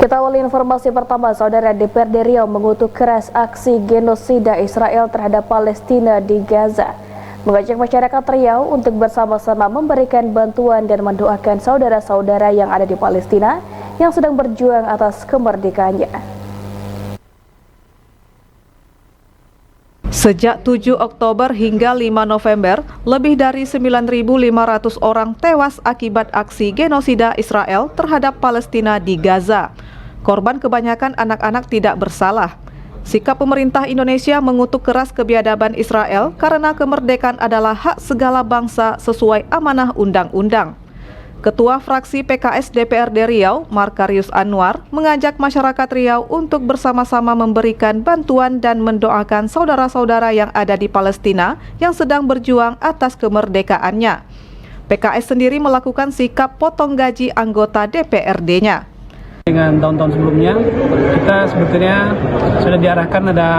Kita awali informasi pertama, Saudara. DPRD Riau mengutuk keras aksi genosida Israel terhadap Palestina di Gaza. Mengajak masyarakat Riau untuk bersama-sama memberikan bantuan dan mendoakan saudara-saudara yang ada di Palestina yang sedang berjuang atas kemerdekaannya. Sejak 7 Oktober hingga 5 November, lebih dari 9.500 orang tewas akibat aksi genosida Israel terhadap Palestina di Gaza. Korban kebanyakan anak-anak tidak bersalah. Sikap pemerintah Indonesia mengutuk keras kebiadaban Israel karena kemerdekaan adalah hak segala bangsa sesuai amanah undang-undang. Ketua fraksi PKS DPRD Riau, Markarius Anwar, mengajak masyarakat Riau untuk bersama-sama memberikan bantuan dan mendoakan saudara-saudara yang ada di Palestina yang sedang berjuang atas kemerdekaannya. PKS sendiri melakukan sikap potong gaji anggota DPRD-nya. Dengan tahun-tahun sebelumnya, kita sebetulnya sudah diarahkan ada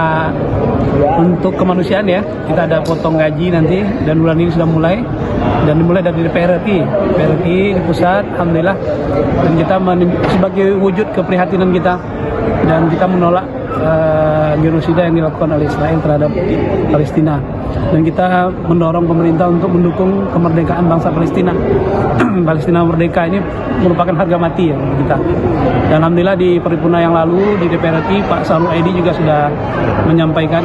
untuk kemanusiaan ya. Kita ada potong gaji nanti dan bulan ini sudah mulai. Dan dimulai dari DPRD di pusat, alhamdulillah. Dan kita sebagai wujud keprihatinan kita dan kita menolak genosida yang dilakukan oleh Israel terhadap Palestina. Dan kita mendorong pemerintah untuk mendukung kemerdekaan bangsa Palestina. Palestina merdeka ini merupakan harga mati ya kita. Dan alhamdulillah di paripurna yang lalu di DPRD Pak Sarul Edi juga sudah menyampaikan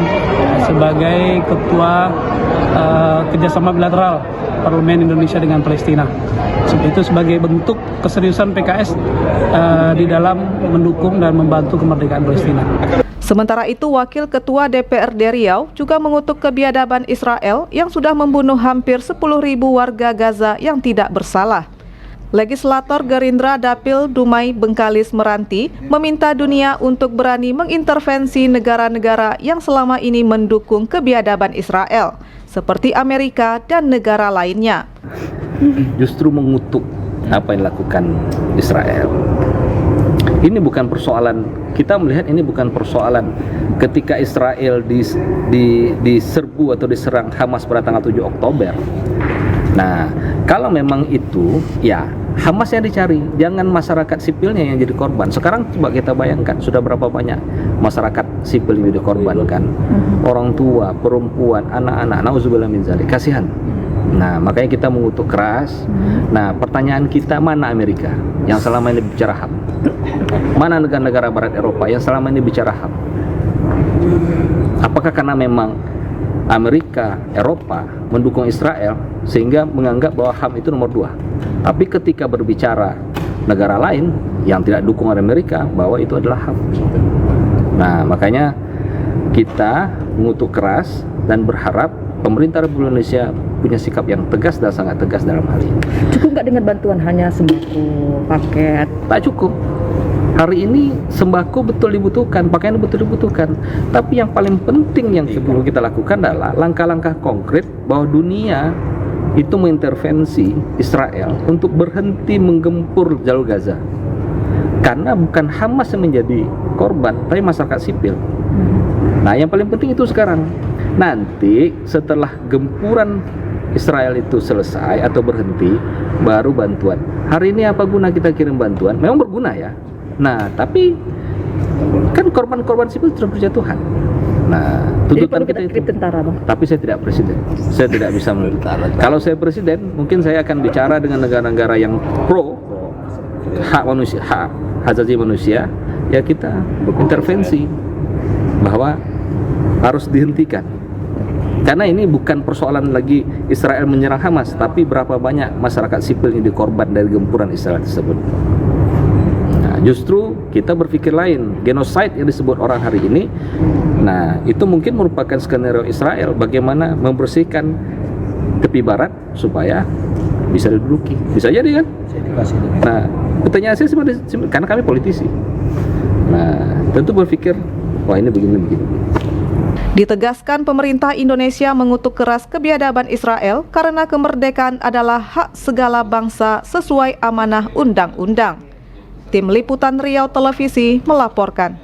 sebagai ketua kerjasama bilateral Parlemen Indonesia dengan Palestina. Itu sebagai bentuk keseriusan PKS di dalam mendukung dan membantu kemerdekaan Palestina. Sementara itu, Wakil Ketua DPRD Riau juga mengutuk kebiadaban Israel yang sudah membunuh hampir 10.000 warga Gaza yang tidak bersalah. Legislator Gerindra Dapil Dumai Bengkalis Meranti meminta dunia untuk berani mengintervensi negara-negara yang selama ini mendukung kebiadaban Israel, seperti Amerika dan negara lainnya. Justru mengutuk apa yang dilakukan Israel. Ini bukan persoalan, kita melihat ini bukan persoalan ketika Israel diserbu atau diserang Hamas pada tanggal 7 Oktober. Nah, kalau memang itu, ya Hamas yang dicari, jangan masyarakat sipilnya yang jadi korban. Sekarang coba kita bayangkan, sudah berapa banyak masyarakat sipil yang jadi korban kan? Orang tua, perempuan, anak-anak, nauzubillah min dzalik, kasihan. Nah, makanya kita mengutuk keras. Nah, pertanyaan kita, mana Amerika yang selama ini bicara HAM? Mana negara-negara Barat Eropa yang selama ini bicara HAM? Apakah karena memang Amerika, Eropa mendukung Israel sehingga menganggap bahwa HAM itu nomor 2? Tapi ketika berbicara negara lain yang tidak dukung Amerika, bahwa itu adalah HAM. Nah, makanya kita mengutuk keras dan berharap pemerintah Republik Indonesia punya sikap yang tegas dan sangat tegas dalam hal ini. Cukup nggak dengan bantuan hanya sembako, paket? Tak cukup. Hari ini sembako betul dibutuhkan, pakaian betul dibutuhkan. Tapi yang paling penting yang perlu kita lakukan adalah langkah-langkah konkret bahwa dunia itu mengintervensi Israel untuk berhenti menggempur jalur Gaza. Karena bukan Hamas yang menjadi korban, tapi masyarakat sipil. Nah, yang paling penting itu sekarang. Nanti setelah gempuran Israel itu selesai atau berhenti, baru bantuan. Hari ini apa guna kita kirim bantuan? Memang berguna ya. Nah, tapi kan korban-korban sipil sudah berjatuhan. Nah, tuntutan kita itu. Tentara, Bang. Tapi saya tidak presiden. Saya tidak bisa menurut. Kalau saya presiden, mungkin saya akan bicara dengan negara-negara yang pro hak manusia, hak asasi manusia. Ya kita intervensi bahwa harus dihentikan. Karena ini bukan persoalan lagi Israel menyerang Hamas, tapi berapa banyak masyarakat sipil yang dikorban dari gempuran Israel tersebut. Nah, justru kita berpikir lain, genosida yang disebut orang hari ini, nah itu mungkin merupakan skenario Israel bagaimana membersihkan tepi barat supaya bisa diduduki. Bisa jadi kan? Nah, pertanyaan saya sebenarnya, karena kami politisi, nah tentu berpikir, wah ini begini. Ditegaskan pemerintah Indonesia mengutuk keras kebiadaban Israel karena kemerdekaan adalah hak segala bangsa sesuai amanah undang-undang. Tim Liputan Riau Televisi melaporkan.